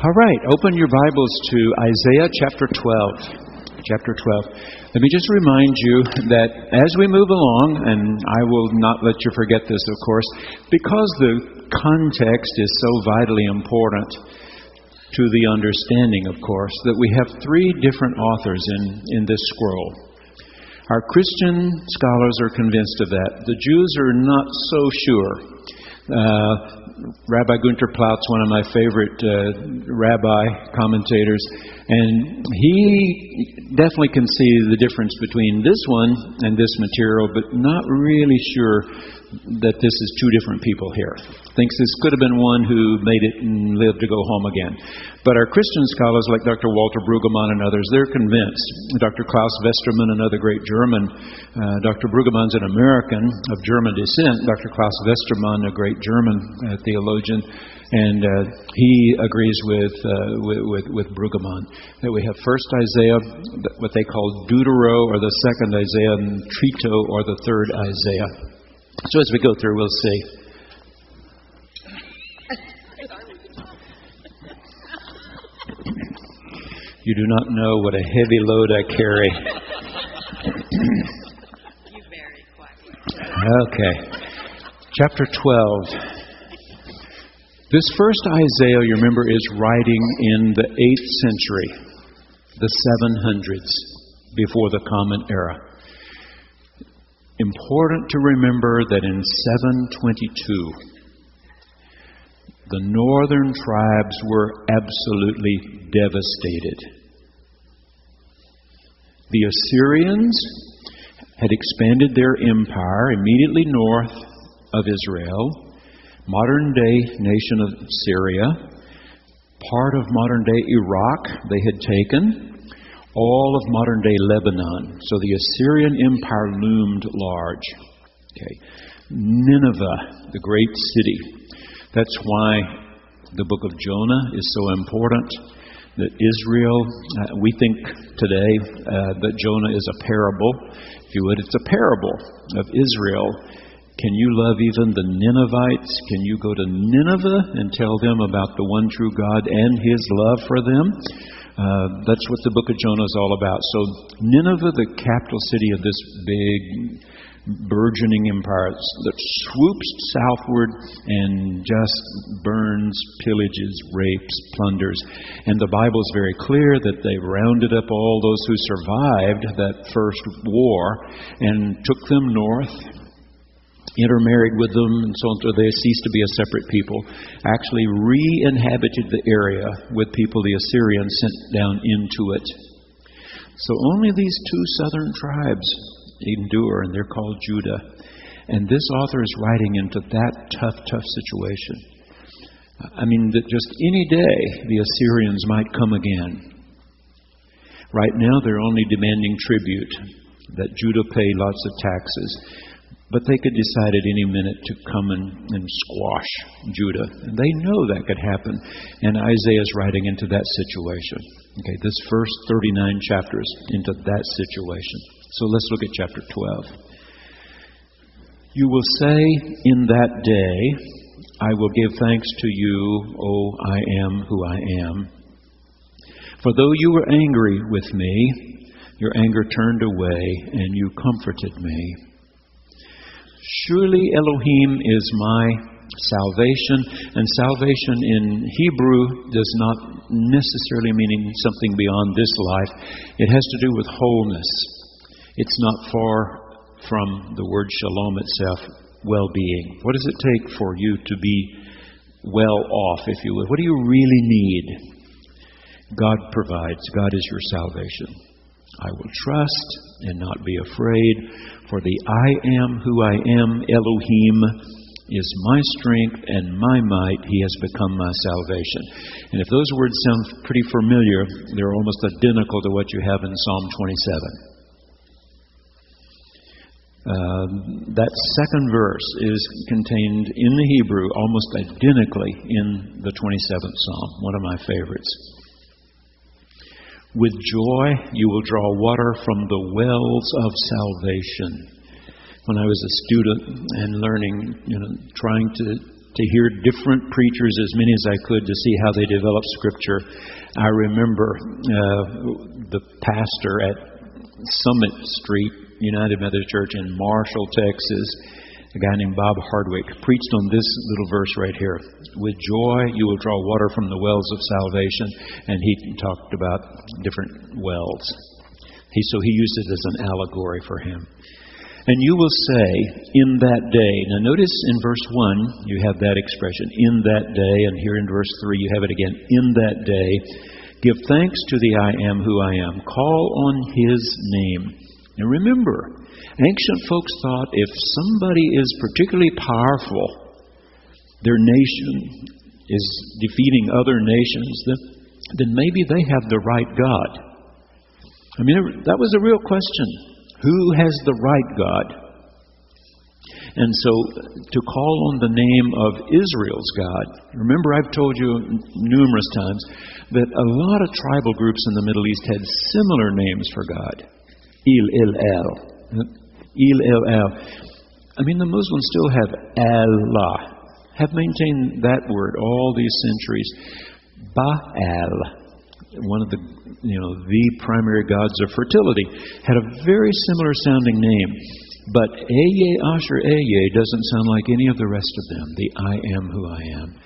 All right, open your Bibles to Isaiah chapter 12. Chapter 12. Let me just remind you that as we move along, and I will not let you forget this, of course, because the context is so vitally important to the understanding, of course, that we have three different authors in this scroll. Our Christian scholars are convinced of that. The Jews are not so sure. Rabbi Gunther Plautz, one of my favorite rabbi commentators, and he definitely can see the difference between this one and this material, but not really sure that this is two different people here. Thinks this could have been one who made it and lived to go home again. But our Christian scholars like Dr. Walter Brueggemann and others, they're convinced. Dr. Klaus Westermann, another great German. Dr. Brueggemann's an American of German descent. Dr. Klaus Westermann, a great German theologian. And he agrees with Brueggemann that we have first Isaiah, what they call Deutero, or the second Isaiah, and Trito, or the third Isaiah. So as we go through, we'll see. You do not know what a heavy load I carry. You very quiet. Okay. Chapter 12. This first Isaiah, you remember, is writing in the 8th century, the 700s, before the Common Era. Important to remember that in 722, the northern tribes were absolutely devastated. The Assyrians had expanded their empire immediately north of Israel, modern-day nation of Syria, part of modern-day Iraq they had taken, all of modern-day Lebanon. So the Assyrian Empire loomed large. Okay. Nineveh, the great city. That's why the book of Jonah is so important. That Israel, we think today that Jonah is a parable. If you would, it's a parable of Israel. Can you love even the Ninevites? Can you go to Nineveh and tell them about the one true God and His love for them? That's what the book of Jonah is all about. So Nineveh, the capital city of this big, burgeoning empire that swoops southward and just burns, pillages, rapes, plunders. And the Bible is very clear that they rounded up all those who survived that first war and took them north, intermarried with them, and so on, so they ceased to be a separate people, actually re-inhabited the area with people the Assyrians sent down into it. So only these two southern tribes endure, and they're called Judah. And this author is writing into that tough situation. I mean, that just any day the Assyrians might come again. Right now they're only demanding tribute, that Judah pay lots of taxes. But they could decide at any minute to come and squash Judah. And they know that could happen. And Isaiah is writing into that situation. Okay, this first 39 chapters into that situation. So let's look at chapter 12. You will say in that day, I will give thanks to you, O I am who I am. For though you were angry with me, your anger turned away and you comforted me. Surely Elohim is my salvation, and salvation in Hebrew does not necessarily mean something beyond this life. It has to do with wholeness. It's not far from the word shalom itself, well-being. What does it take for you to be well off, if you will? What do you really need? God provides. God is your salvation. I will trust and not be afraid, for the I am who I am, Elohim, is my strength and my might. He has become my salvation. And if those words sound pretty familiar, they're almost identical to what you have in Psalm 27. That second verse is contained in the Hebrew almost identically in the 27th Psalm, one of my favorites. With joy you will draw water from the wells of salvation. When I was a student and learning, trying to to hear different preachers, as many as I could, to see how they develop Scripture. I remember the pastor at Summit Street United Methodist Church in Marshall, Texas, a guy named Bob Hardwick, preached on this little verse right here. With joy you will draw water from the wells of salvation. And he talked about different wells. So he used it as an allegory for him. And you will say, in that day. Now notice in verse 1, you have that expression, in that day. And here in verse 3, you have it again, in that day. Give thanks to the I am who I am. Call on His name. Now remember, ancient folks thought if somebody is particularly powerful, their nation is defeating other nations, then maybe they have the right God. I mean, that was a real question. Who has the right God? And so to call on the name of Israel's God, remember I've told you numerous times that a lot of tribal groups in the Middle East had similar names for God. El. El. I mean, the Muslims still have Allah, have maintained that word all these centuries. Baal, one of the primary gods of fertility, had a very similar sounding name. But Eye, Asher, Eye doesn't sound like any of the rest of them. The I am who I am.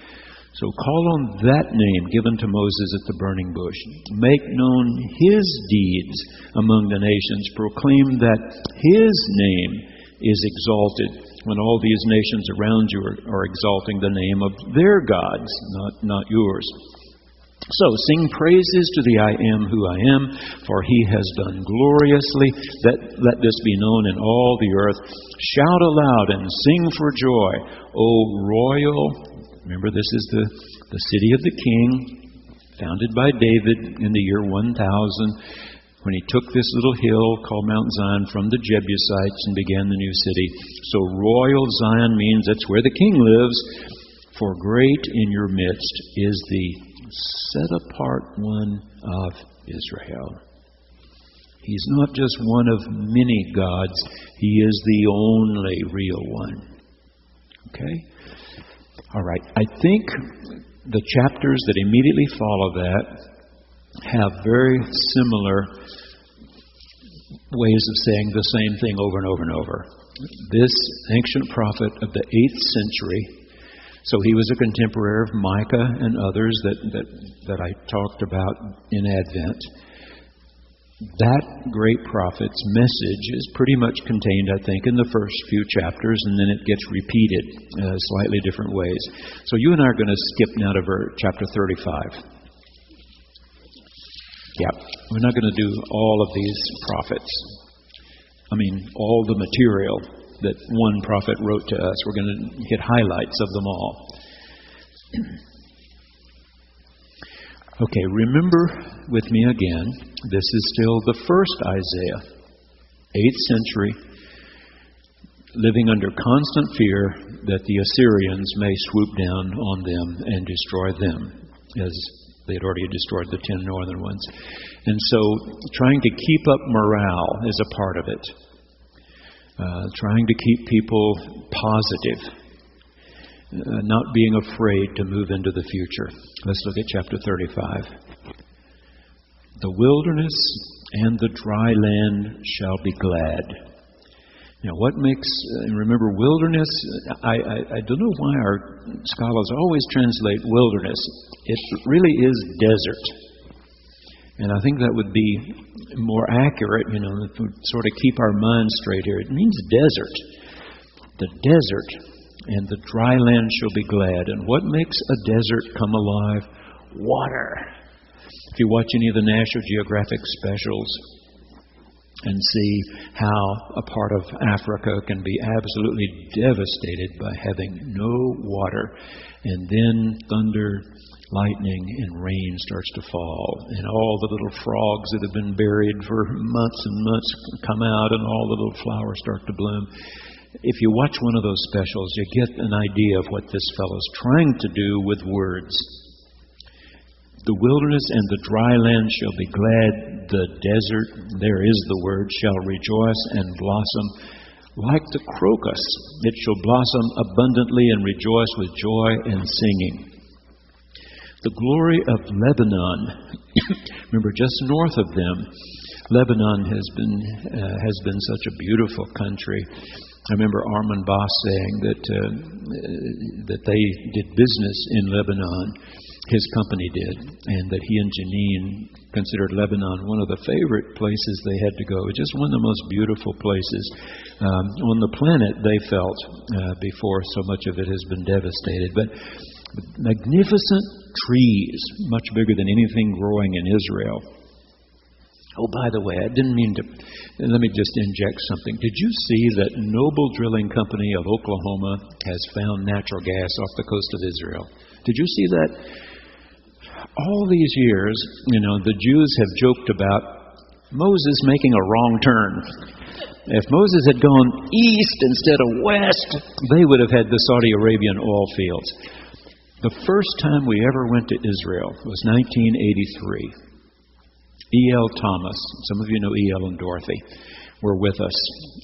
So call on that name given to Moses at the burning bush. Make known His deeds among the nations. Proclaim that His name is exalted when all these nations around you are exalting the name of their gods, not yours. So sing praises to the I am who I am, for He has done gloriously. Let this be known in all the earth. Shout aloud and sing for joy, O royal. Remember, this is the city of the king, founded by David in the year 1000, when he took this little hill called Mount Zion from the Jebusites and began the new city. So royal Zion means that's where the king lives. For great in your midst is the set-apart one of Israel. He's not just one of many gods. He is the only real one. Okay? All right. I think the chapters that immediately follow that have very similar ways of saying the same thing over and over and over. This ancient prophet of the 8th century, so he was a contemporary of Micah and others that I talked about in Advent. That great prophet's message is pretty much contained, I think, in the first few chapters, and then it gets repeated slightly different ways. So you and I are going to skip now to chapter 35. Yeah, we're not going to do all of these prophets. I mean, all the material that one prophet wrote to us. We're going to hit highlights of them all. Okay, remember with me again, this is still the first Isaiah, 8th century, living under constant fear that the Assyrians may swoop down on them and destroy them, as they had already destroyed the 10 northern ones. And so trying to keep up morale is a part of it. Trying to keep people positive. Not being afraid to move into the future. Let's look at chapter 35. The wilderness and the dry land shall be glad. Now, what makes, remember, wilderness, I don't know why our scholars always translate wilderness. It really is desert. And I think that would be more accurate, if we sort of keep our minds straight here. It means desert. The desert and the dry land shall be glad. And what makes a desert come alive? Water. If you watch any of the National Geographic specials and see how a part of Africa can be absolutely devastated by having no water, and then thunder, lightning, and rain starts to fall, and all the little frogs that have been buried for months and months come out, and all the little flowers start to bloom. If you watch one of those specials, you get an idea of what this fellow's trying to do with words. The wilderness and the dry land shall be glad. The desert, there is the word, shall rejoice and blossom like the crocus. It shall blossom abundantly and rejoice with joy and singing. The glory of Lebanon. Remember, just north of them, Lebanon has been such a beautiful country. I remember Armand Boss saying that they did business in Lebanon. His company did, and that he and Janine considered Lebanon one of the favorite places they had to go. Just one of the most beautiful places on the planet, they felt, before so much of it has been devastated. But magnificent trees, much bigger than anything growing in Israel. Oh, by the way, I didn't mean to. Let me just inject something. Did you see that Noble Drilling Company of Oklahoma has found natural gas off the coast of Israel? Did you see that? All these years, the Jews have joked about Moses making a wrong turn. If Moses had gone east instead of west, they would have had the Saudi Arabian oil fields. The first time we ever went to Israel was 1983. E.L. Thomas, some of you know E.L. and Dorothy, were with us.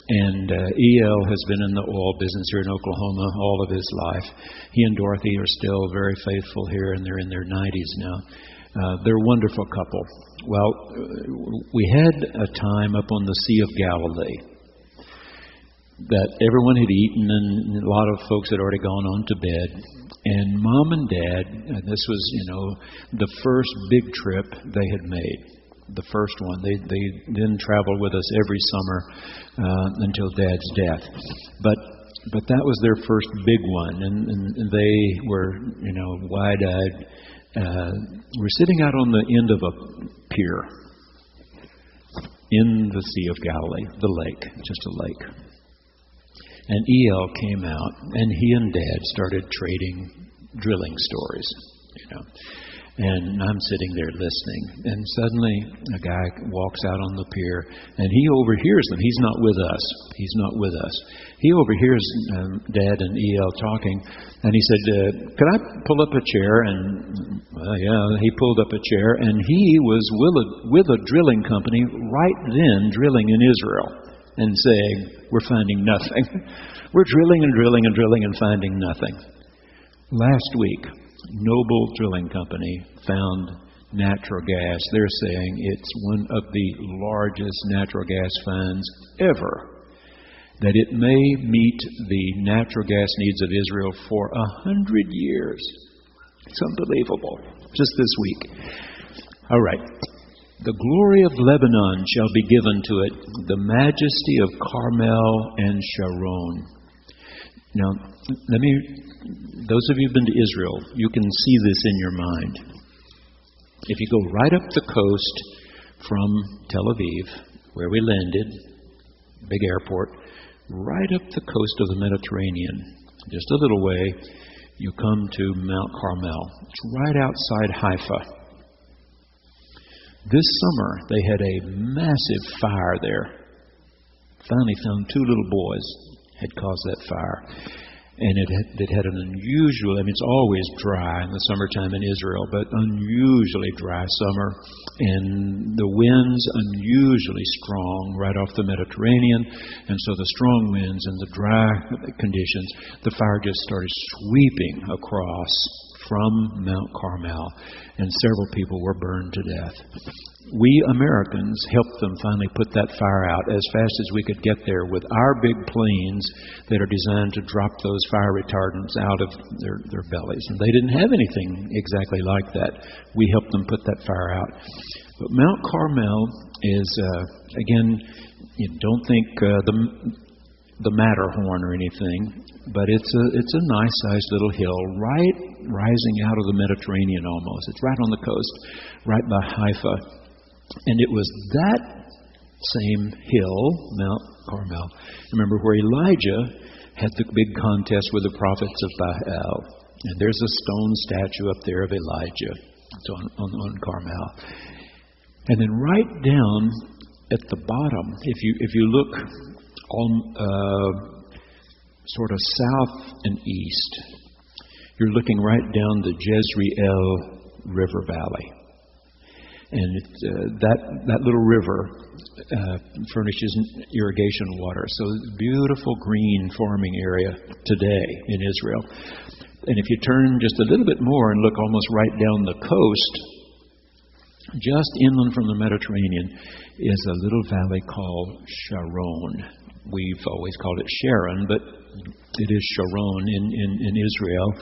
And E.L. has been in the oil business here in Oklahoma all of his life. He and Dorothy are still very faithful here, and they're in their 90s now. They're a wonderful couple. Well, we had a time up on the Sea of Galilee that everyone had eaten, and a lot of folks had already gone on to bed. And Mom and Dad, and this was, the first big trip they had made. The first one. They didn't travel with us every summer until Dad's death. But that was their first big one, and they were, wide-eyed. We're sitting out on the end of a pier in the Sea of Galilee, the lake, just a lake. And E.L. came out, and he and Dad started trading drilling stories, And I'm sitting there listening, and suddenly a guy walks out on the pier, and he overhears them. He's not with us. He overhears Dad and E.L. talking, and he said, "Could I pull up a chair?" And he pulled up a chair, and he was with a drilling company right then drilling in Israel, and saying, "We're finding nothing. We're drilling and drilling and drilling and finding nothing." Last week, Noble Drilling Company found natural gas. They're saying it's one of the largest natural gas finds ever. That it may meet the natural gas needs of Israel for 100 years. It's unbelievable. Just this week. All right. The glory of Lebanon shall be given to it, the majesty of Carmel and Sharon. Now, those of you who've been to Israel, you can see this in your mind. If you go right up the coast from Tel Aviv, where we landed, big airport, right up the coast of the Mediterranean, just a little way, you come to Mount Carmel. It's right outside Haifa. This summer, they had a massive fire there. Finally found 2 little boys had caused that fire. And it had an unusual, it's always dry in the summertime in Israel, but unusually dry summer. And the winds unusually strong right off the Mediterranean. And so the strong winds and the dry conditions, the fire just started sweeping across from Mount Carmel. And several people were burned to death. We Americans helped them finally put that fire out as fast as we could get there with our big planes that are designed to drop those fire retardants out of their bellies. And they didn't have anything exactly like that. We helped them put that fire out. But Mount Carmel is, again, you don't think the Matterhorn or anything, but it's a nice-sized little hill right rising out of the Mediterranean almost. It's right on the coast, right by Haifa. And it was that same hill, Mount Carmel, remember, where Elijah had the big contest with the prophets of Baal. And there's a stone statue up there of Elijah. It's on Carmel. And then right down at the bottom, if you look on sort of south and east, you're looking right down the Jezreel River Valley. And that little river furnishes irrigation water. So beautiful green farming area today in Israel. And if you turn just a little bit more and look almost right down the coast, just inland from the Mediterranean, is a little valley called Sharon. We've always called it Sharon, but it is Sharon in Israel.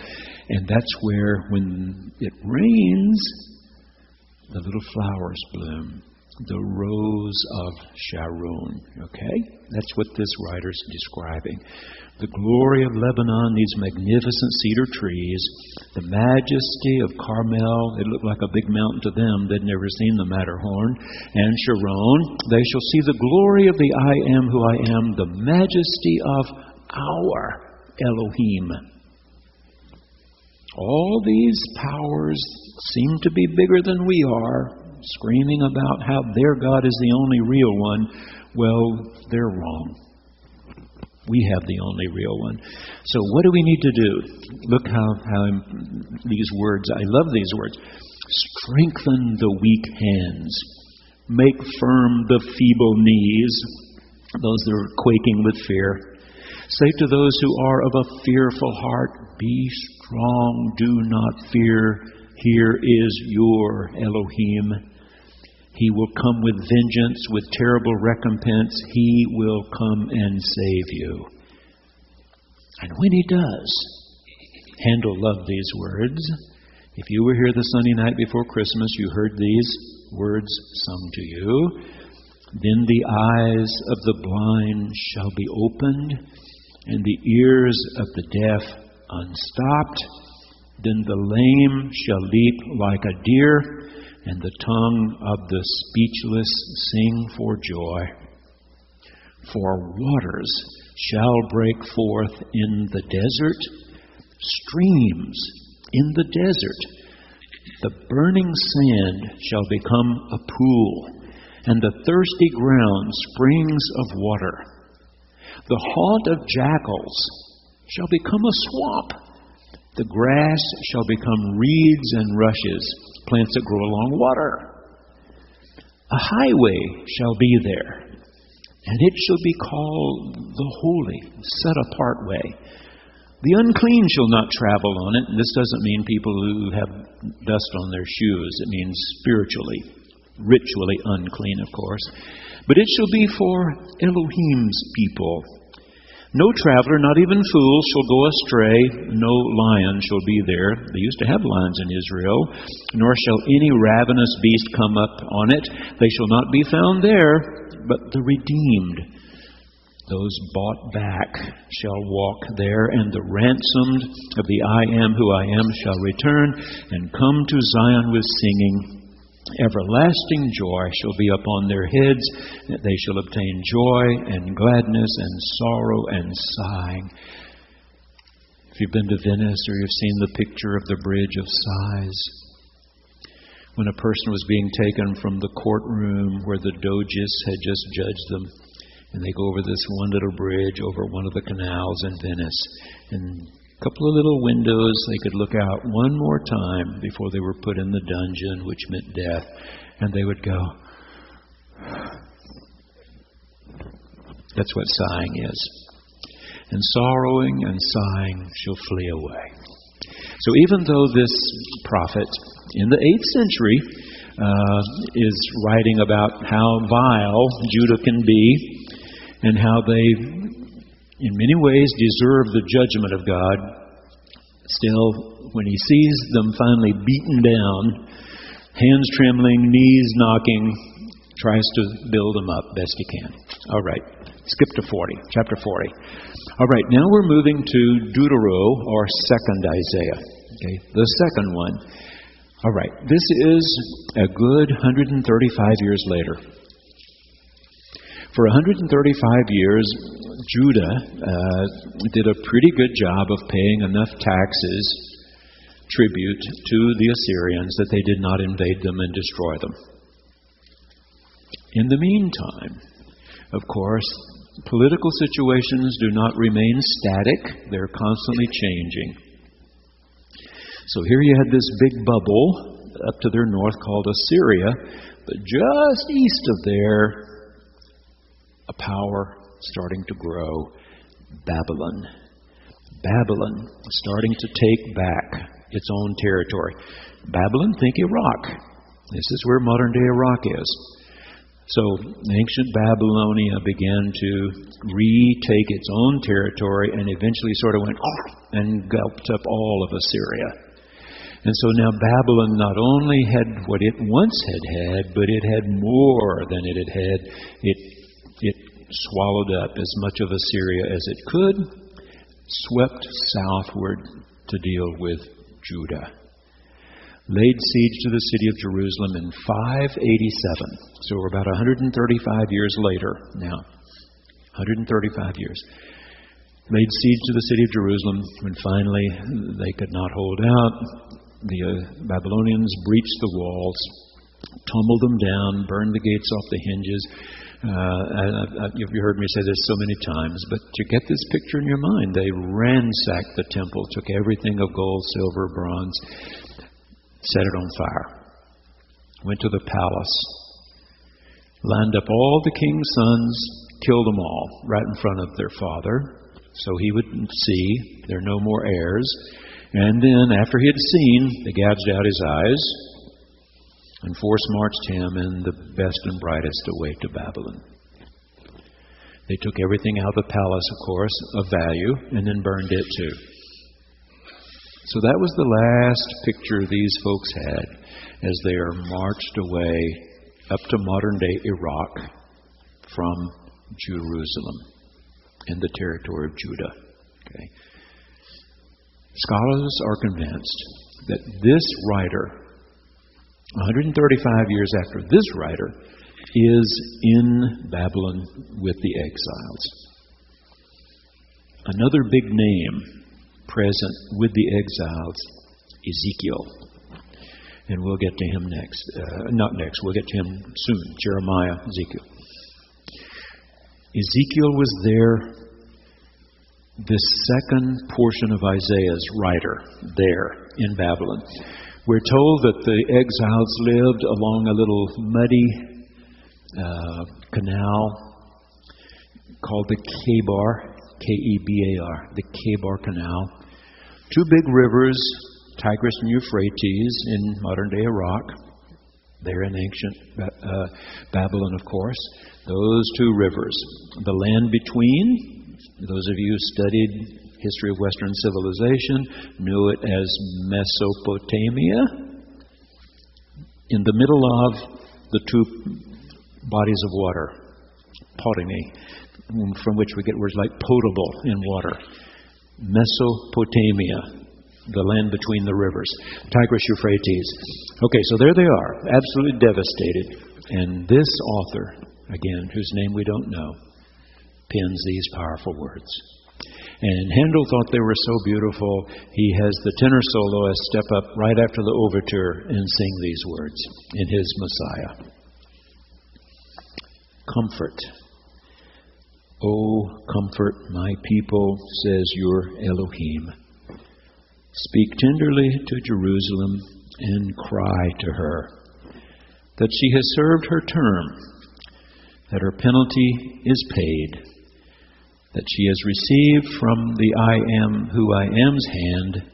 And that's where, when it rains, the little flowers bloom. The rose of Sharon. Okay? That's what this writer's describing. The glory of Lebanon, these magnificent cedar trees, the majesty of Carmel, it looked like a big mountain to them. They'd never seen the Matterhorn. And Sharon, they shall see the glory of the I am who I am, the majesty of our Elohim. All these powers seem to be bigger than we are, screaming about how their God is the only real one. Well, they're wrong. We have the only real one. So what do we need to do? Look how these words, I love these words. Strengthen the weak hands. Make firm the feeble knees, those that are quaking with fear. Say to those who are of a fearful heart, be strong, do not fear. Here is your Elohim. He will come with vengeance, with terrible recompense. He will come and save you. And when He does, Handel loved these words. If you were here the Sunday night before Christmas, you heard these words sung to you. Then the eyes of the blind shall be opened, and the ears of the deaf unstopped. Then the lame shall leap like a deer, and the tongue of the speechless sing for joy. For waters shall break forth in the desert, streams in the desert. The burning sand shall become a pool, and the thirsty ground springs of water. The haunt of jackals shall become a swamp. The grass shall become reeds and rushes, plants that grow along water. A highway shall be there, and it shall be called the holy, set apart way. The unclean shall not travel on it. This doesn't mean people who have dust on their shoes. It means spiritually, ritually unclean, of course. But it shall be for Elohim's people. No traveler, not even fool, shall go astray. No lion shall be there. They used to have lions in Israel. Nor shall any ravenous beast come up on it. They shall not be found there, but the redeemed, those bought back, shall walk there. And the ransomed of the I am who I am shall return and come to Zion with singing. Everlasting joy shall be upon their heads. They shall obtain joy and gladness and sorrow and sighing. If you've been to Venice or you've seen the picture of the Bridge of Sighs, when a person was being taken from the courtroom where the Doges had just judged them, and they go over this one little bridge over one of the canals in Venice, and a couple of little windows, they could look out one more time before they were put in the dungeon, which meant death. And they would go. That's what sighing is. And sorrowing and sighing shall flee away. So even though this prophet in the 8th century is writing about how vile Judah can be and how they in many ways deserve the judgment of God, still, when he sees them finally beaten down, hands trembling, knees knocking, tries to build them up best he can. All right, skip to chapter 40. All right, now we're moving to Deutero, or second Isaiah. Okay, the second one. All right, this is a good 135 years later. For 135 years, Judah did a pretty good job of paying enough taxes, tribute to the Assyrians, that they did not invade them and destroy them. In the meantime, of course, political situations do not remain static. They're constantly changing. So here you had this big bubble up to their north called Assyria. But just east of there, a power starting to grow, Babylon. Babylon starting to take back its own territory. Babylon, think Iraq. This is where modern-day Iraq is. So ancient Babylonia began to retake its own territory and eventually sort of went and gulped up all of Assyria. And so now Babylon not only had what it once had, but it had more than it had had. It swallowed up as much of Assyria as it could, swept southward to deal with Judah. Laid siege to the city of Jerusalem in 587. So we're about 135 years later now. 135 years. Laid siege to the city of Jerusalem when finally they could not hold out. The Babylonians breached the walls, tumbled them down, burned the gates off the hinges. You've heard me say this so many times, but to get this picture in your mind, they ransacked the temple, took everything of gold, silver, bronze, set it on fire, went to the palace, lined up all the king's sons, killed them all right in front of their father, so he would see there are no more heirs. And then after he had seen, they gouged out his eyes and force-marched him and the best and brightest away to Babylon. They took everything out of the palace, of course, of value, and then burned it too. So that was the last picture these folks had as they are marched away up to modern-day Iraq from Jerusalem and the territory of Judah. Okay. Scholars are convinced that this writer, 135 years after this writer, is in Babylon with the exiles. Another big name present with the exiles, Ezekiel. And we'll get to him next. Not next, we'll get to him soon. Jeremiah, Ezekiel. Ezekiel was there, this second portion of Isaiah's writer, there in Babylon. We're told that the exiles lived along a little muddy canal called the Kebar, Kebar, the Kebar Canal. Two big rivers, Tigris and Euphrates, in modern-day Iraq. There in ancient Babylon, of course. Those two rivers. The land between, those of you who studied history of Western civilization knew it as Mesopotamia. In the middle of the two bodies of water, potamy, from which we get words like potable in water. Mesopotamia, the land between the rivers. Tigris, Euphrates. Okay, so there they are, absolutely devastated. And this author, again, whose name we don't know, pens these powerful words. And Handel thought they were so beautiful, he has the tenor soloist step up right after the overture and sing these words in his Messiah. Comfort. Oh, comfort my people, says your Elohim. Speak tenderly to Jerusalem and cry to her that she has served her term, that her penalty is paid, that she has received from the I Am who I Am's hand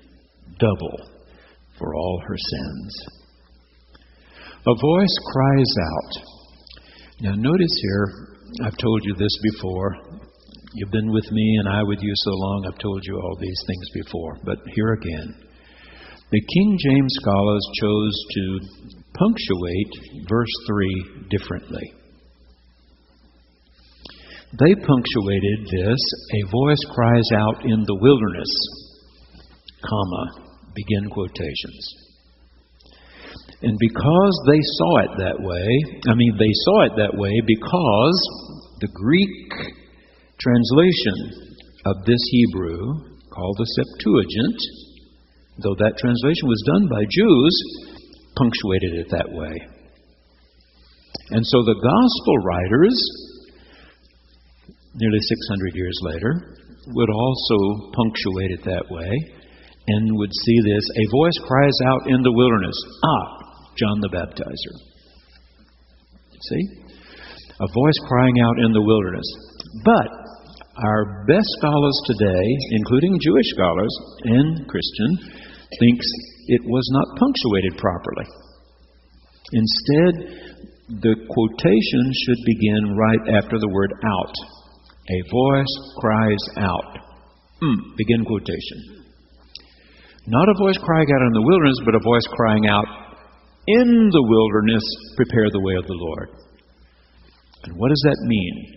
double for all her sins. A voice cries out. Now notice here, I've told you this before. You've been with me and I with you so long, I've told you all these things before. But here again, the King James scholars chose to punctuate verse 3 differently. They punctuated this, a voice cries out in the wilderness, comma, begin quotations. And because they saw it that way because the Greek translation of this Hebrew, called the Septuagint, though that translation was done by Jews, punctuated it that way. And so the gospel writers, nearly 600 years later, would also punctuate it that way and would see this, a voice cries out in the wilderness. John the Baptizer. See? A voice crying out in the wilderness. But our best scholars today, including Jewish scholars and Christian, thinks it was not punctuated properly. Instead, the quotation should begin right after the word out. A voice cries out. Begin quotation. Not a voice crying out in the wilderness, but a voice crying out in the wilderness, prepare the way of the Lord. And what does that mean?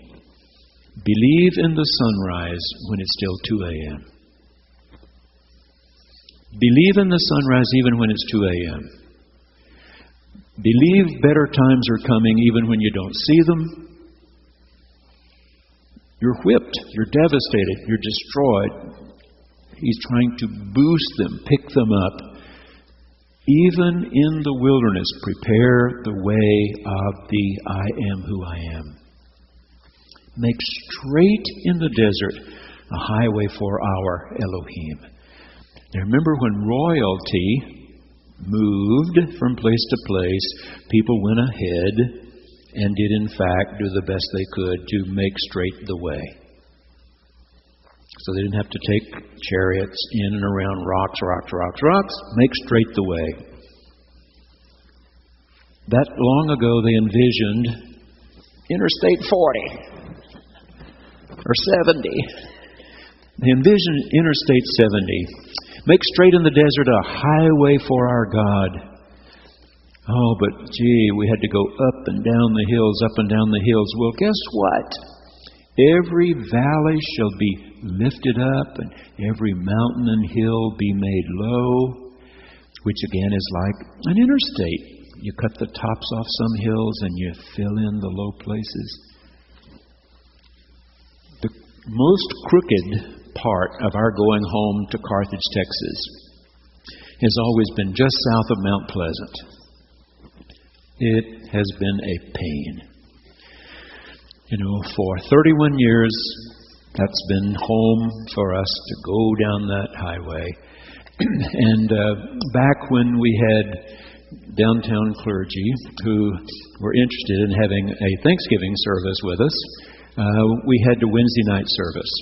Believe in the sunrise when it's still 2 a.m. Believe in the sunrise even when it's 2 a.m. Believe better times are coming even when you don't see them. You're whipped, you're devastated, you're destroyed. He's trying to boost them, pick them up. Even in the wilderness, prepare the way of the I am who I am. Make straight in the desert a highway for our Elohim. Now remember, when royalty moved from place to place, people went ahead and did in fact do the best they could to make straight the way. So they didn't have to take chariots in and around rocks. Make straight the way. That long ago they envisioned Interstate 40 or 70. They envisioned Interstate 70. Make straight in the desert a highway for our God. Oh, but gee, we had to go up and down the hills. Well, guess what? Every valley shall be lifted up, and every mountain and hill be made low, which again is like an interstate. You cut the tops off some hills and you fill in the low places. The most crooked part of our going home to Carthage, Texas, has always been just south of Mount Pleasant. It has been a pain. For 31 years, that's been home for us to go down that highway. And back when we had downtown clergy who were interested in having a Thanksgiving service with us, we had the Wednesday night service.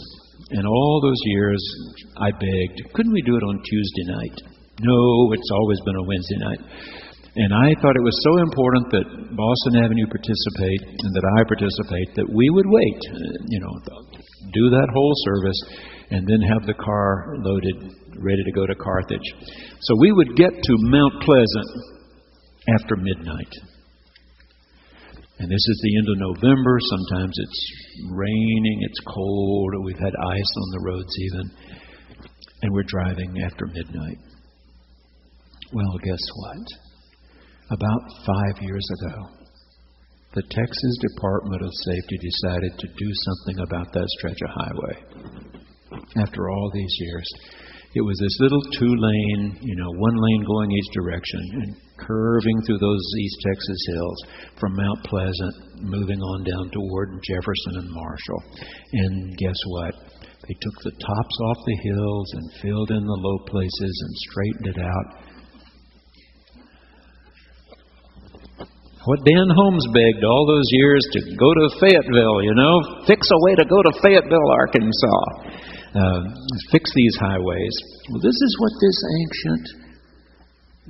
And all those years, I begged, couldn't we do it on Tuesday night? No, it's always been a Wednesday night. And I thought it was so important that Boston Avenue participate and that I participate that we would wait, do that whole service and then have the car loaded, ready to go to Carthage. So we would get to Mount Pleasant after midnight. And this is the end of November. Sometimes it's raining, it's cold, or we've had ice on the roads even. And we're driving after midnight. Well, guess what? About 5 years ago, the Texas Department of Safety decided to do something about that stretch of highway. After all these years, it was this little 2-lane, one lane going each direction, and curving through those East Texas hills from Mount Pleasant, moving on down toward Jefferson and Marshall. And guess what? They took the tops off the hills and filled in the low places and straightened it out. What Dan Holmes begged all those years to go to Fayetteville, fix a way to go to Fayetteville, Arkansas. Fix these highways. Well, this is what this ancient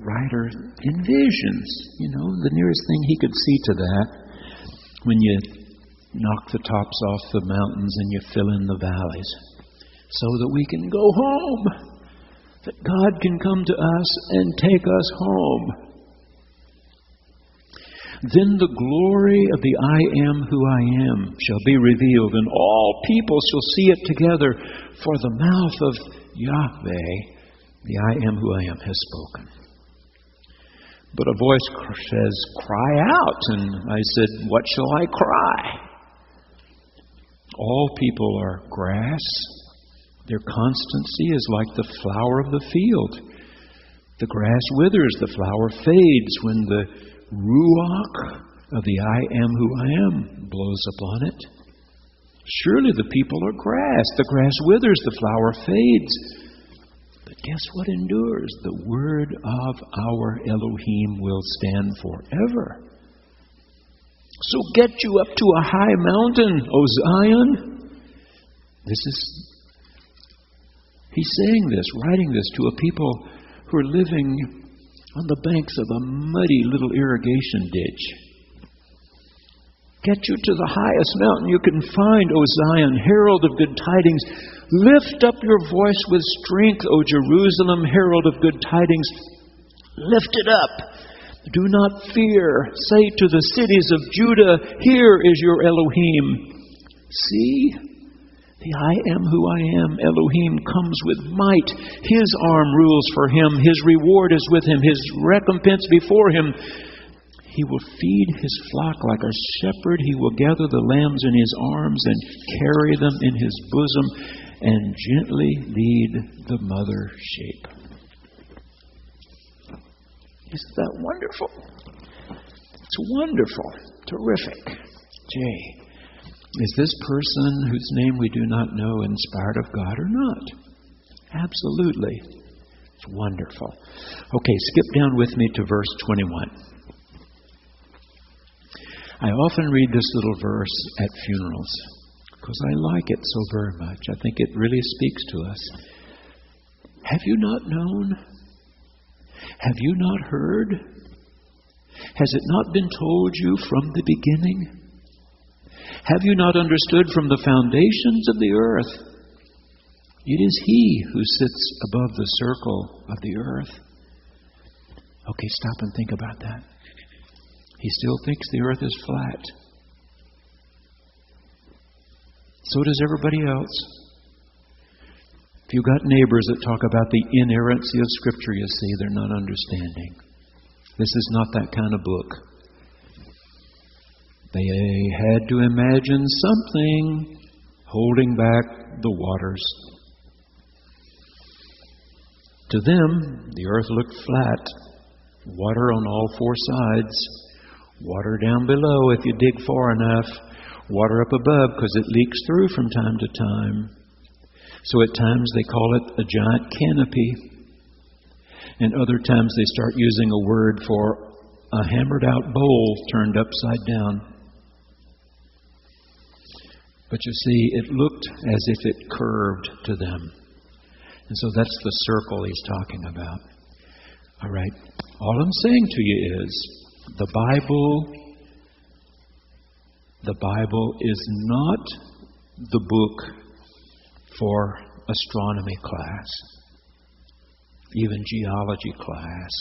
writer envisions. The nearest thing he could see to that, when you knock the tops off the mountains and you fill in the valleys, so that we can go home, that God can come to us and take us home. Then the glory of the I am who I am shall be revealed, and all people shall see it together, for the mouth of Yahweh, the I am who I am, has spoken. But a voice says, cry out. And I said, what shall I cry? All people are grass. Their constancy is like the flower of the field. The grass withers, the flower fades when the Ruach of the I am who I am blows upon it. Surely the people are grass. The grass withers, the flower fades. But guess what endures? The word of our Elohim will stand forever. So get you up to a high mountain, O Zion. He's saying this, writing this to a people who are living on the banks of a muddy little irrigation ditch. Get you to the highest mountain you can find, O Zion, herald of good tidings. Lift up your voice with strength, O Jerusalem, herald of good tidings. Lift it up. Do not fear. Say to the cities of Judah, here is your Elohim. See, the I am who I am, Elohim, comes with might. His arm rules for him. His reward is with him. His recompense before him. He will feed his flock like a shepherd. He will gather the lambs in his arms and carry them in his bosom and gently lead the mother sheep. Isn't that wonderful? It's wonderful. Terrific. Jay, is this person whose name we do not know inspired of God or not? Absolutely. It's wonderful. Okay, skip down with me to verse 21. I often read this little verse at funerals because I like it so very much. I think it really speaks to us. Have you not known? Have you not heard? Has it not been told you from the beginning? Have you not understood from the foundations of the earth? It is He who sits above the circle of the earth. Okay, stop and think about that. He still thinks the earth is flat. So does everybody else. If you've got neighbors that talk about the inerrancy of Scripture, you see, they're not understanding. This is not that kind of book. They had to imagine something holding back the waters. To them, the earth looked flat. Water on all four sides. Water down below if you dig far enough. Water up above because it leaks through from time to time. So at times they call it a giant canopy. And other times they start using a word for a hammered out bowl turned upside down. But you see, it looked as if it curved to them. And so that's the circle he's talking about. All right. All I'm saying to you is, the Bible is not the book for astronomy class, even geology class.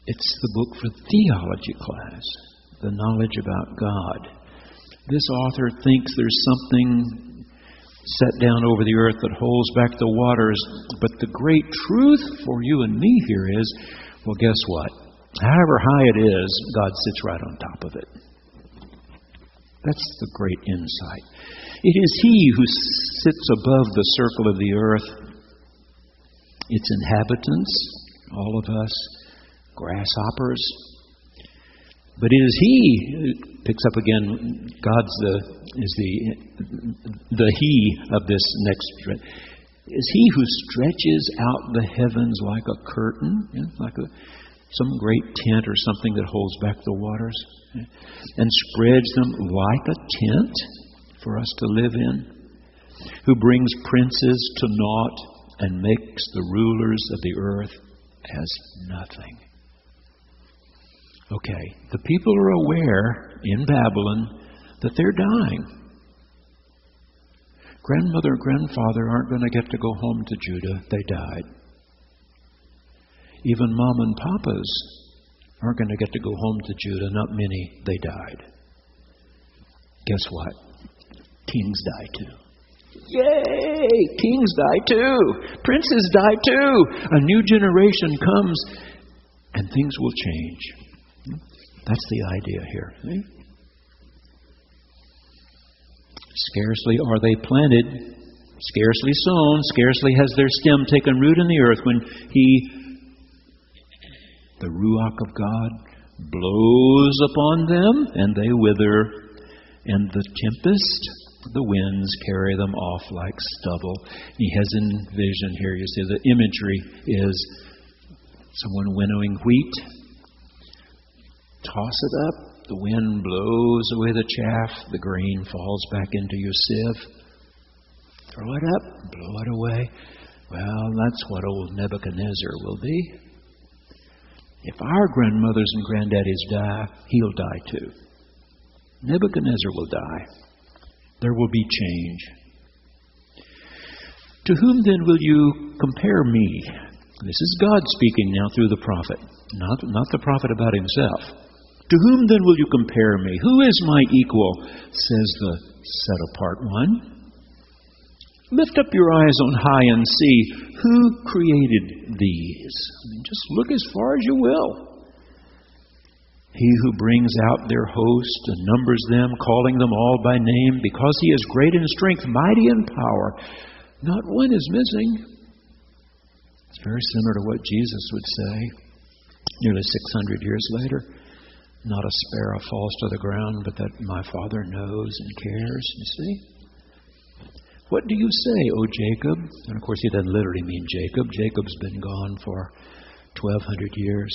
It's the book for theology class, the knowledge about God. This author thinks there's something set down over the earth that holds back the waters, but the great truth for you and me here is, well, guess what? However high it is, God sits right on top of it. That's the great insight. It is He who sits above the circle of the earth. Its inhabitants, all of us, grasshoppers. But it is He, picks up again, is the He of this next. Is He who stretches out the heavens like a curtain, like some great tent or something that holds back the waters, and spreads them like a tent for us to live in, who brings princes to naught and makes the rulers of the earth as nothing. Okay, the people are aware in Babylon that they're dying. Grandmother and grandfather aren't going to get to go home to Judah. They died. Even mom and papas aren't going to get to go home to Judah. Not many. They died. Guess what? Kings die too. Yay! Kings die too. Princes die too. A new generation comes and things will change. That's the idea here. See? Scarcely are they planted, scarcely sown, scarcely has their stem taken root in the earth when the Ruach of God, blows upon them and they wither, and the tempest The winds carry them off like stubble. He has envisioned here, you see, the imagery is someone winnowing wheat. Toss it up. The wind blows away the chaff. The grain falls back into your sieve. Throw it up. Blow it away. Well, that's what old Nebuchadnezzar will be. If our grandmothers and granddaddies die, he'll die too. Nebuchadnezzar will die. There will be change. To whom then will you compare me? This is God speaking now through the prophet, not the prophet about himself. To whom then will you compare me? Who is my equal, says the set-apart one? Lift up your eyes on high and see who created these. Just look as far as you will. He who brings out their host and numbers them, calling them all by name, because he is great in strength, mighty in power. Not one is missing. It's very similar to what Jesus would say nearly 600 years later. Not a sparrow falls to the ground, but that my Father knows and cares. You see? What do you say, O Jacob? And of course, he doesn't literally mean Jacob. Jacob's been gone for 1,200 years.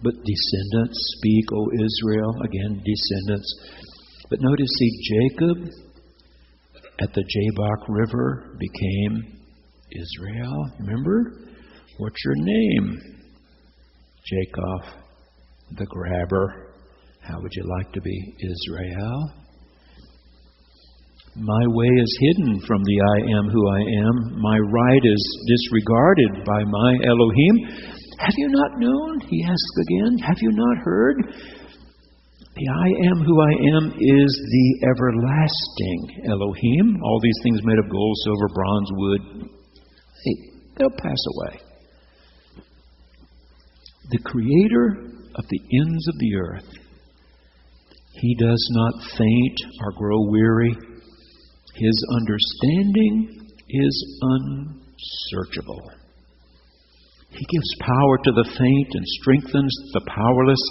But descendants, speak, O Israel. Again, descendants. But notice, see, Jacob at the Jabbok River became Israel. Remember? What's your name? Jacob, the grabber. How would you like to be Israel? My way is hidden from the I am who I am. My right is disregarded by my Elohim. Have you not known? He asks again. Have you not heard? The I am who I am is the everlasting Elohim. All these things made of gold, silver, bronze, wood. Hey, they'll pass away. The creator of the ends of the earth. He does not faint or grow weary. His understanding is unsearchable. He gives power to the faint and strengthens the powerless.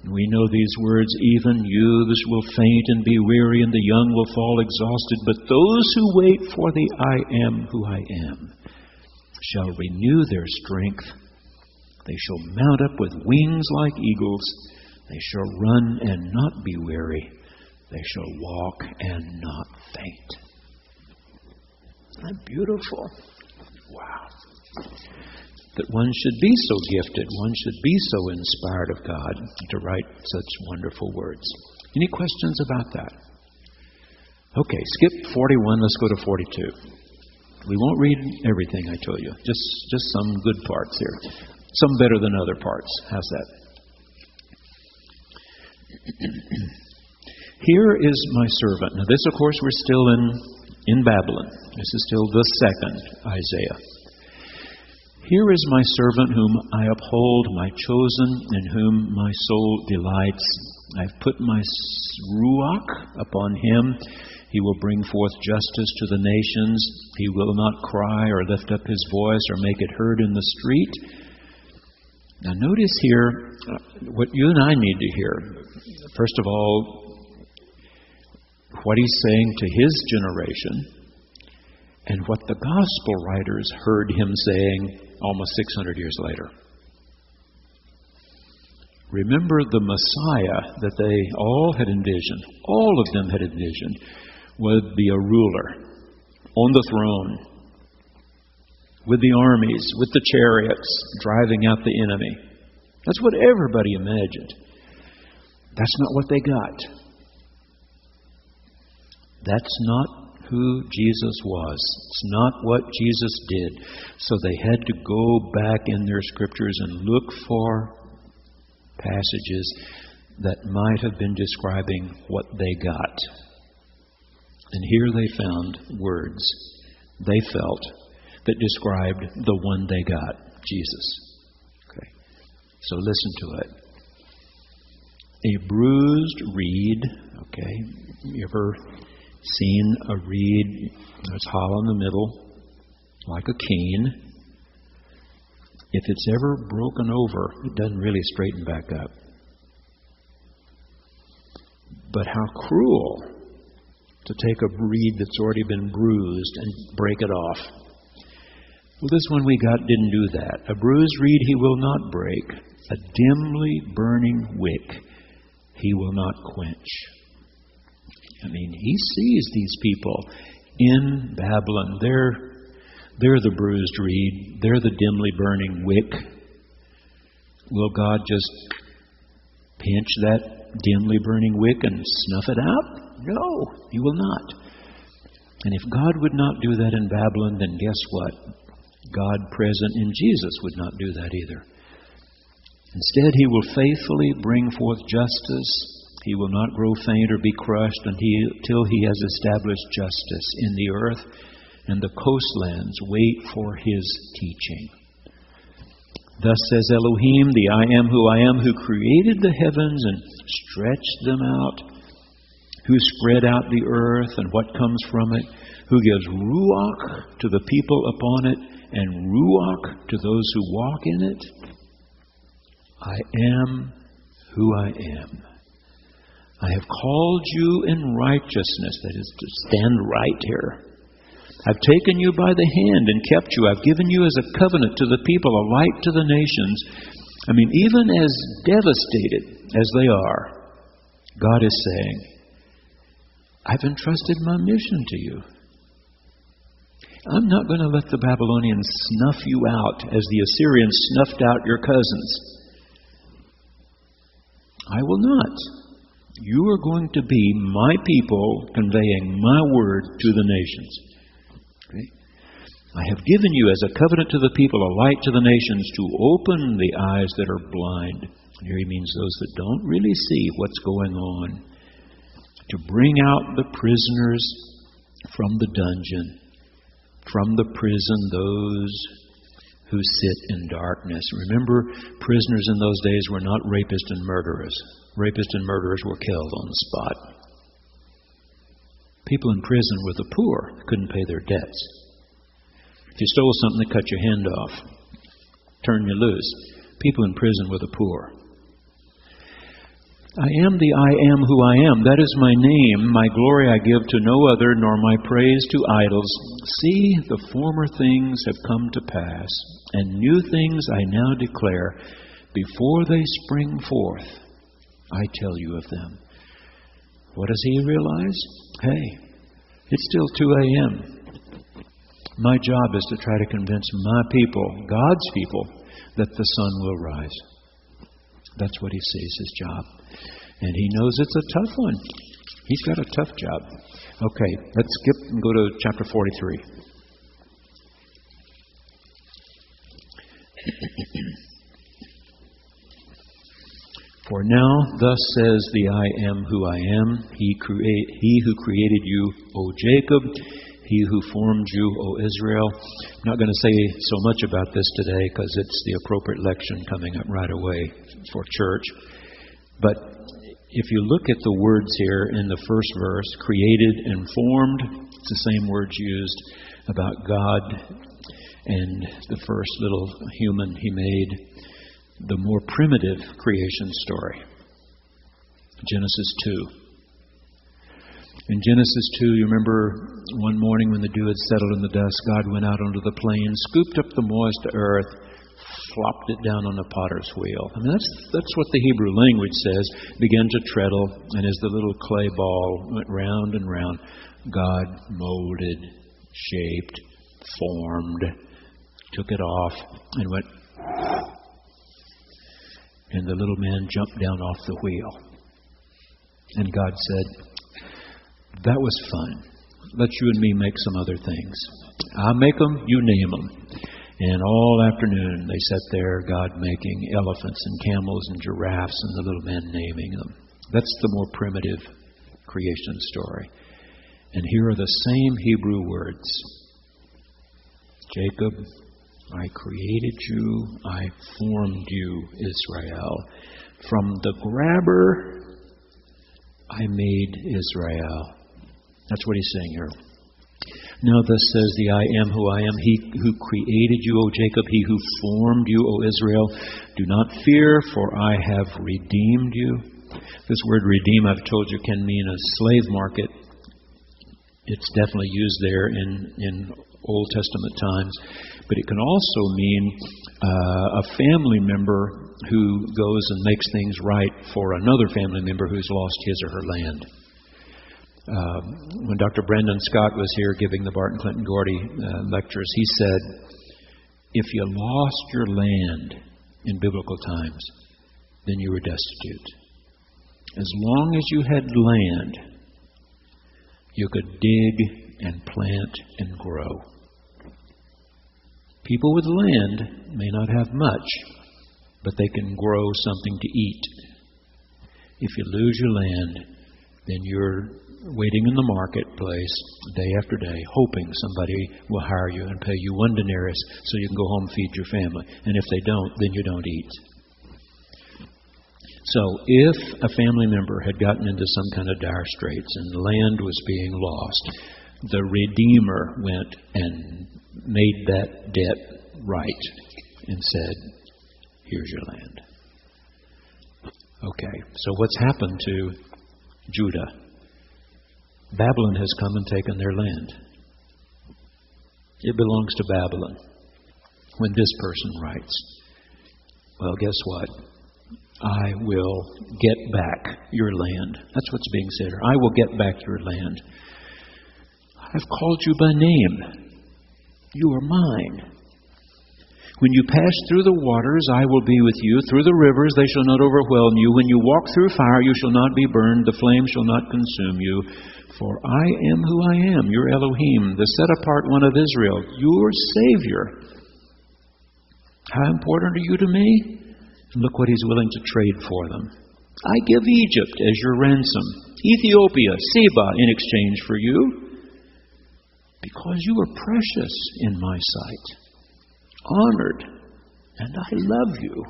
And we know these words, even youths will faint and be weary, and the young will fall exhausted. But those who wait for the I am who I am shall renew their strength. They shall mount up with wings like eagles. They shall run and not be weary. They shall walk and not faint. Isn't that beautiful? Wow. That one should be so gifted, one should be so inspired of God to write such wonderful words. Any questions about that? Okay, skip 41, let's go to 42. We won't read everything, I tell you. Just some good parts here. Some better than other parts. How's that? Here is my servant. Now this, of course, we're still in Babylon. This is still the second Isaiah. Here is my servant whom I uphold, my chosen, in whom my soul delights. I've put my ruach upon him. He will bring forth justice to the nations. He will not cry or lift up his voice or make it heard in the street. Now notice here what you and I need to hear. First of all, what he's saying to his generation and what the gospel writers heard him saying almost 600 years later. Remember the Messiah that they all had envisioned, all of them had envisioned, would be a ruler on the throne, with the armies, with the chariots, driving out the enemy. That's what everybody imagined. That's not what they got. That's not who Jesus was. It's not what Jesus did. So they had to go back in their scriptures and look for passages that might have been describing what they got. And here they found words they felt that described the one they got, Jesus. Okay. So listen to it. A bruised reed, okay. You ever seen a reed that's hollow in the middle, like a cane? If it's ever broken over, it doesn't really straighten back up. But how cruel to take a reed that's already been bruised and break it off. Well, this one we got didn't do that. A bruised reed he will not break. A dimly burning wick he will not quench. I mean, he sees these people in Babylon. They're the bruised reed. They're the dimly burning wick. Will God just pinch that dimly burning wick and snuff it out? No, He will not. And if God would not do that in Babylon, then guess what? God present in Jesus would not do that either. Instead, He will faithfully bring forth justice. He will not grow faint or be crushed until He has established justice in the earth, and the coastlands wait for His teaching. Thus says Elohim, the I am, who created the heavens and stretched them out, who spread out the earth and what comes from it, who gives ruach to the people upon it, and ruach to those who walk in it. I am who I am. I have called you in righteousness, that is to stand right here. I've taken you by the hand and kept you. I've given you as a covenant to the people, a light to the nations. I mean, even as devastated as they are, God is saying, I've entrusted my mission to you. I'm not going to let the Babylonians snuff you out as the Assyrians snuffed out your cousins. I will not. You are going to be my people conveying my word to the nations. Okay? I have given you as a covenant to the people, a light to the nations, to open the eyes that are blind. And here he means those that don't really see what's going on. To bring out the prisoners from the dungeon, from the prison, those who sit in darkness. Remember, prisoners in those days were not rapists and murderers. Rapists and murderers were killed on the spot. People in prison were the poor, couldn't pay their debts. If you stole something, they cut your hand off, turn you loose. People in prison were the poor. I am the I am who I am. That is my name. My glory I give to no other, nor my praise to idols. See, the former things have come to pass, and new things I now declare. Before they spring forth, I tell you of them. What does he realize? Hey, it's still 2 a.m. My job is to try to convince my people, God's people, that the sun will rise. That's what he sees his job. And he knows it's a tough one. He's got a tough job. Okay, let's skip and go to chapter 43. For now, thus says the I am who I am, he who created you, O Jacob, he who formed you, O Israel. I'm not going to say so much about this today because it's the appropriate lection coming up right away for church. But if you look at the words here in the first verse, created and formed, it's the same words used about God and the first little human he made, the more primitive creation story. Genesis 2. In Genesis 2, you remember one morning when the dew had settled in the dust, God went out onto the plain, scooped up the moist earth, flopped it down on a potter's wheel. I mean, that's what the Hebrew language says. Began to treadle, and as the little clay ball went round and round, God molded, shaped, formed, took it off, and went, and the little man jumped down off the wheel. And God said, that was fun. Let you and me make some other things. I'll make them, you name them. And all afternoon they sat there, God making elephants and camels and giraffes and the little man naming them. That's the more primitive creation story. And here are the same Hebrew words. Jacob, I created you, I formed you, Israel. From the grabber, I made Israel. That's what he's saying here. Now thus says the I am who I am, he who created you, O Jacob, he who formed you, O Israel. Do not fear, for I have redeemed you. This word redeem, I've told you, can mean a slave market It's definitely used there in Old Testament times, but it can also mean a family member who goes and makes things right for another family member who's lost his or her land. When Dr. Brandon Scott was here giving the Barton Clinton Gordy lectures, he said, if you lost your land in biblical times, then you were destitute. As long as you had land, you could dig and plant and grow. People with land may not have much, but they can grow something to eat. If you lose your land, then you're waiting in the marketplace day after day, hoping somebody will hire you and pay you 1 denarius so you can go home and feed your family. And if they don't, then you don't eat. So if a family member had gotten into some kind of dire straits and land was being lost, the Redeemer went and made that debt right and said, here's your land. Okay, so what's happened to Judah? Babylon has come and taken their land. It belongs to Babylon. When this person writes, well, guess what? I will get back your land. That's what's being said here. I will get back your land. I've called you by name. You are mine. When you pass through the waters, I will be with you. Through the rivers, they shall not overwhelm you. When you walk through fire, you shall not be burned. The flame shall not consume you. For I am who I am, your Elohim, the set-apart one of Israel, your Savior. How important are you to me? Look what He's willing to trade for them. I give Egypt as your ransom, Ethiopia, Seba in exchange for you, because you are precious in my sight, honored, and I love you.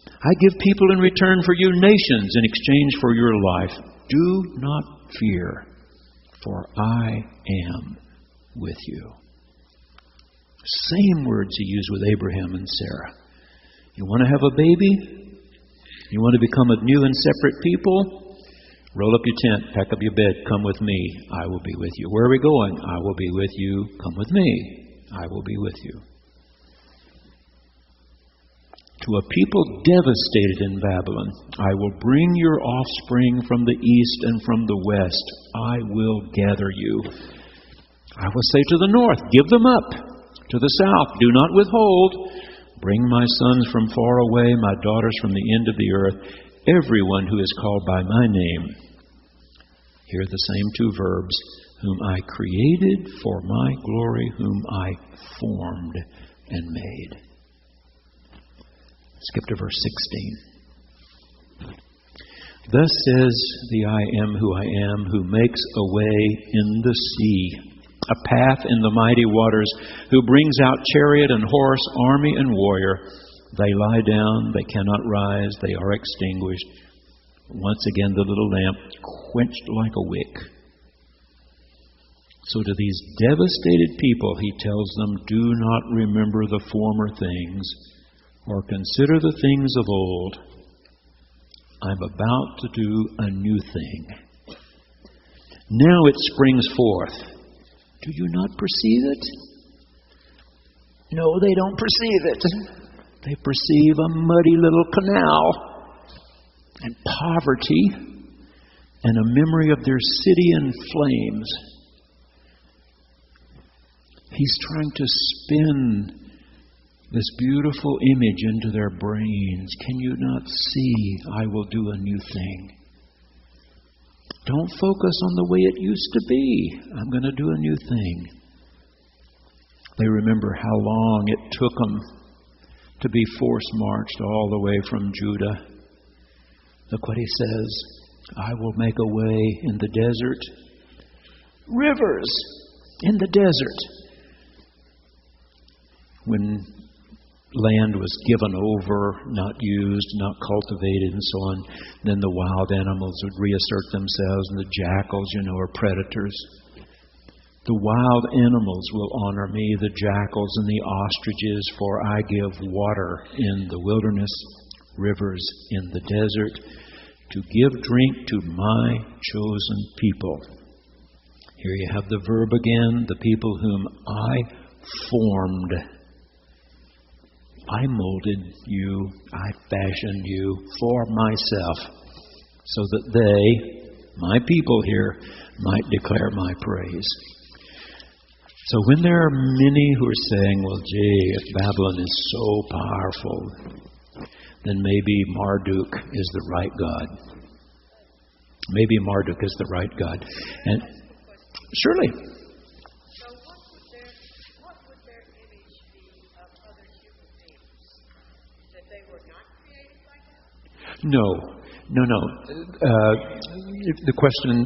I give people in return for you, nations in exchange for your life. Do not fear, for I am with you. Same words He used with Abraham and Sarah. You want to have a baby? You want to become a new and separate people? Roll up your tent, pack up your bed, come with me. I will be with you. Where are we going? I will be with you. Come with me. I will be with you. To a people devastated in Babylon, I will bring your offspring from the east and from the west. I will gather you. I will say to the north, give them up. To the south, do not withhold. Bring my sons from far away, my daughters from the end of the earth, everyone who is called by my name. Here are the same two verbs, whom I created for my glory, whom I formed and made. Skip to verse 16. Thus says the I am who I am, who makes a way in the sea, a path in the mighty waters, who brings out chariot and horse, army and warrior. They lie down, they cannot rise, they are extinguished. Once again the little lamp quenched like a wick. So to these devastated people he tells them, do not remember the former things, or consider the things of old. I'm about to do a new thing. Now it springs forth. Do you not perceive it? No, they don't perceive it. They perceive a muddy little canal and poverty and a memory of their city in flames. He's trying to spin this beautiful image into their brains. Can you not see? I will do a new thing. Don't focus on the way it used to be. I'm going to do a new thing. They remember how long it took them to be force-marched all the way from Judah. Look what he says. I will make a way in the desert. Rivers in the desert. When land was given over, not used, not cultivated, and so on, then the wild animals would reassert themselves, and the jackals, are predators. The wild animals will honor me, the jackals and the ostriches, for I give water in the wilderness, rivers in the desert, to give drink to my chosen people. Here you have the verb again, the people whom I formed. I molded you, I fashioned you for myself, so that they, my people here, might declare my praise. So when there are many who are saying, well, gee, if Babylon is so powerful, then maybe Marduk is the right God. Maybe Marduk is the right God. And surely. So what would their image be of other human beings? That they were not created by God? No. The question,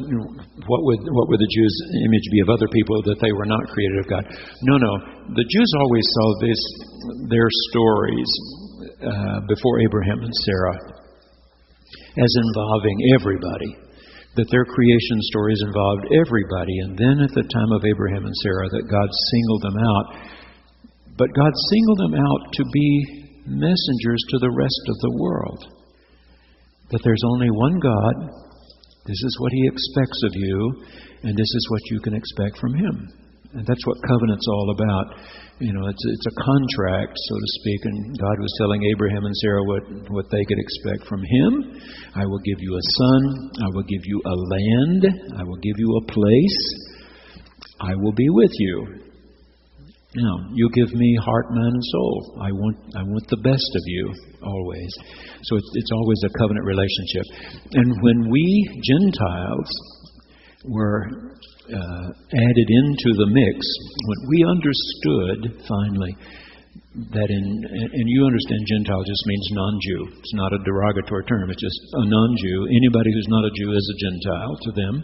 what would the Jews' image be of other people, that they were not created of God? No. The Jews always saw their stories before Abraham and Sarah as involving everybody. That their creation stories involved everybody. And then at the time of Abraham and Sarah, that God singled them out. But God singled them out to be messengers to the rest of the world. That there's only one God, this is what He expects of you, and this is what you can expect from Him. And that's what covenant's all about. You know, it's a contract, so to speak, and God was telling Abraham and Sarah what they could expect from Him. I will give you a son, I will give you a land, I will give you a place, I will be with you. Now, you give me heart, mind, and soul. I want the best of you, always. So it's always a covenant relationship. And when we Gentiles were added into the mix, when we understood finally that and you understand Gentile just means non-Jew. It's not a derogatory term. It's just a non-Jew. Anybody who's not a Jew is a Gentile to them.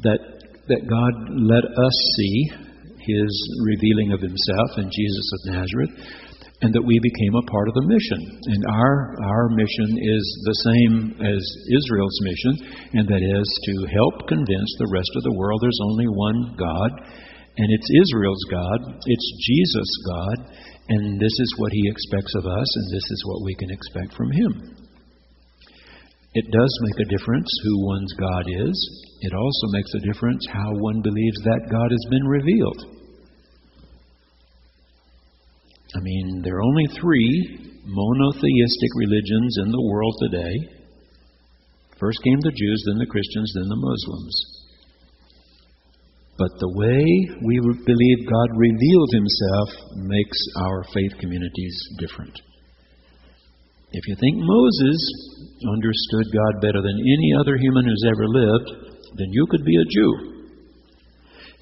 That God let us see His revealing of Himself in Jesus of Nazareth, and that we became a part of the mission. And our mission is the same as Israel's mission, and that is to help convince the rest of the world there's only one God, and it's Israel's God, it's Jesus' God, and this is what He expects of us, and this is what we can expect from Him. It does make a difference who one's God is. It also makes a difference how one believes that God has been revealed. I mean, there are only 3 monotheistic religions in the world today. First came the Jews, then the Christians, then the Muslims. But the way we believe God revealed Himself makes our faith communities different. If you think Moses understood God better than any other human who's ever lived, then you could be a Jew.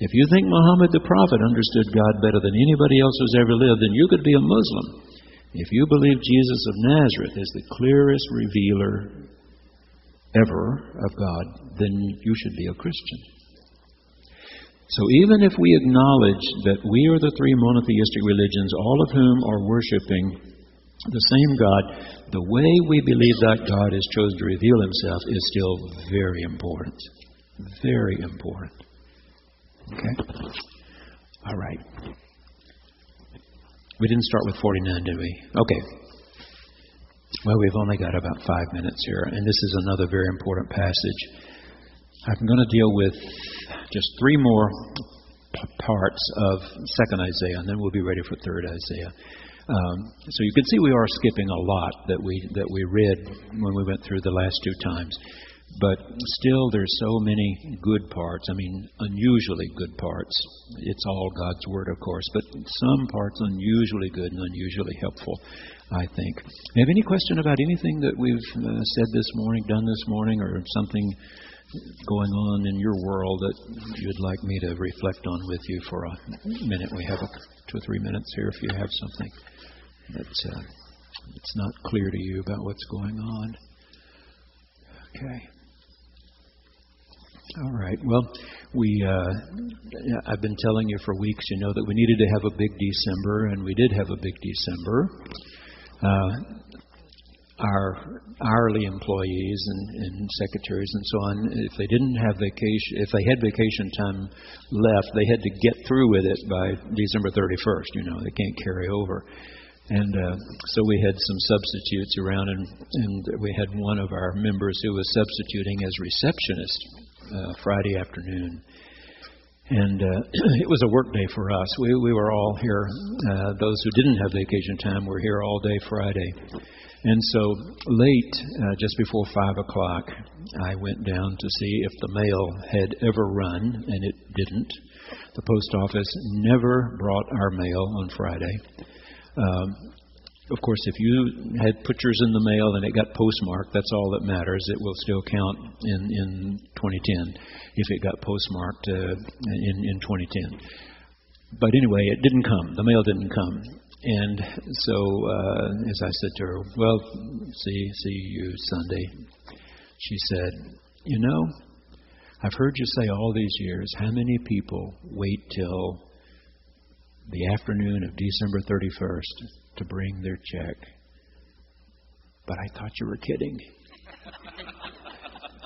If you think Muhammad the prophet understood God better than anybody else who's ever lived, then you could be a Muslim. If you believe Jesus of Nazareth is the clearest revealer ever of God, then you should be a Christian. So even if we acknowledge that we are the 3 monotheistic religions, all of whom are worshiping the same God, the way we believe that God has chosen to reveal Himself is still very important. Very important. Okay? All right. We didn't start with 49, did we? Okay. Well, we've only got about 5 minutes here, and this is another very important passage. I'm going to deal with just 3 more parts of 2nd Isaiah, and then we'll be ready for 3rd Isaiah. So you can see we are skipping a lot that we read when we went through the last 2 times. But still, there's so many good parts. I mean, unusually good parts. It's all God's Word, of course, but some parts unusually good and unusually helpful, I think. Have any question about anything that we've said this morning, done this morning, or something going on in your world that you'd like me to reflect on with you for a minute? We have 2 or 3 minutes here if you have something that's not clear to you about what's going on. Okay. All right. Well, I've been telling you for weeks, that we needed to have a big December, and we did have a big December. Our hourly employees and secretaries and so on, if they didn't have vacation, if they had vacation time left, they had to get through with it by December 31st. They can't carry over. And so we had some substitutes around, and we had one of our members who was substituting as receptionist Friday afternoon. And it was a work day for us. We were all here. Those who didn't have vacation time were here all day Friday. And so late, just before 5 o'clock, I went down to see if the mail had ever run, and it didn't. The post office never brought our mail on Friday. Of course, if you had pictures in the mail and it got postmarked, that's all that matters. It will still count in 2010 if it got postmarked in 2010. But anyway, it didn't come. The mail didn't come. And so, as I said to her, well, see you Sunday. She said, you know, I've heard you say all these years, how many people wait till the afternoon of December 31st to bring their check? But I thought you were kidding.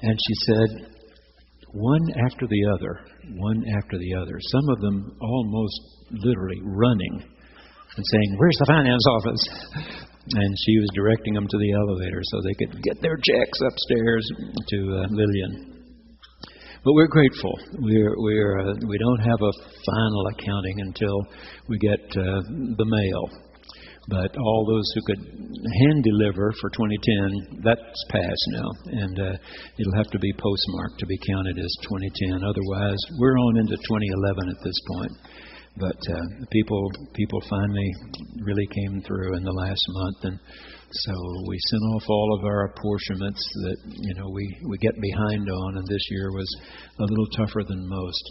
And she said, one after the other, some of them almost literally running and saying, where's the finance office? And she was directing them to the elevator so they could get their checks upstairs to Lillian. But we're grateful. We don't have a final accounting until we get the mail. But all those who could hand deliver for 2010, that's passed now, and it'll have to be postmarked to be counted as 2010. Otherwise, we're on into 2011 at this point. But people finally really came through in the last month, and so we sent off all of our apportionments that we get behind on, and this year was a little tougher than most.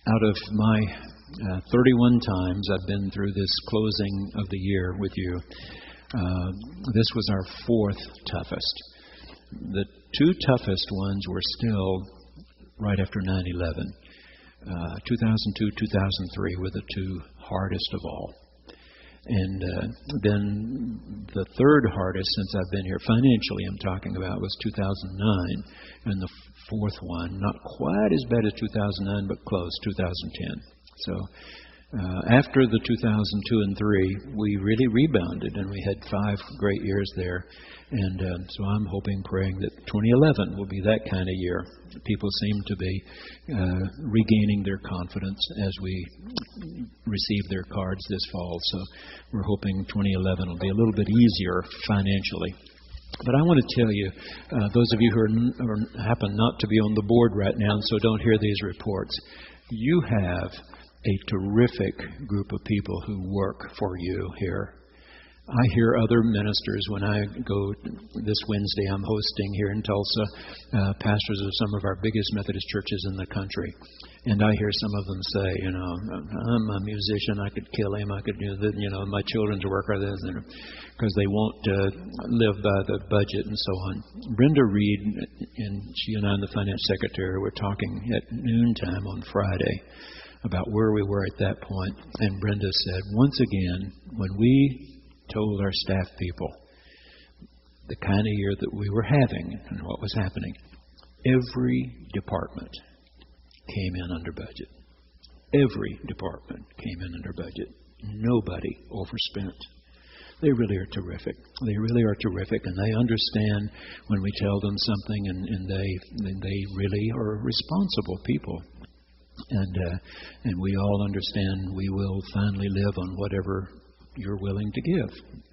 Out of my 31 times I've been through this closing of the year with you, this was our fourth toughest. The two toughest ones were still right after 9/11. 2002, 2003 were the two hardest of all. And then the third hardest since I've been here, financially I'm talking about, was 2009. And the fourth one, not quite as bad as 2009, but close, 2010. So after the 2002 and 3, we really rebounded, and we had 5 great years there. And so I'm hoping, praying that 2011 will be that kind of year. People seem to be regaining their confidence as we receive their cards this fall. So we're hoping 2011 will be a little bit easier financially. But I want to tell you, those of you who happen not to be on the board right now and so don't hear these reports, you have a terrific group of people who work for you here. I hear other ministers when I go this Wednesday. I'm hosting here in Tulsa pastors of some of our biggest Methodist churches in the country. And I hear some of them say, I'm a musician. I could kill him. I could do this. My children's work are this. Because they won't live by the budget and so on. Brenda Reed, and she and I, the finance secretary, were talking at noontime on Friday about where we were at that point. And Brenda said, once again, when we told our staff people the kind of year that we were having and what was happening, every department came in under budget. Every department came in under budget. Nobody overspent. They really are terrific. They really are terrific, and they understand when we tell them something, and they really are responsible people. And we all understand we will finally live on whatever you're willing to give.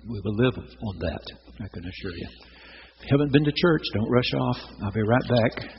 We will live on that, I can assure you. If you haven't been to church, don't rush off. I'll be right back.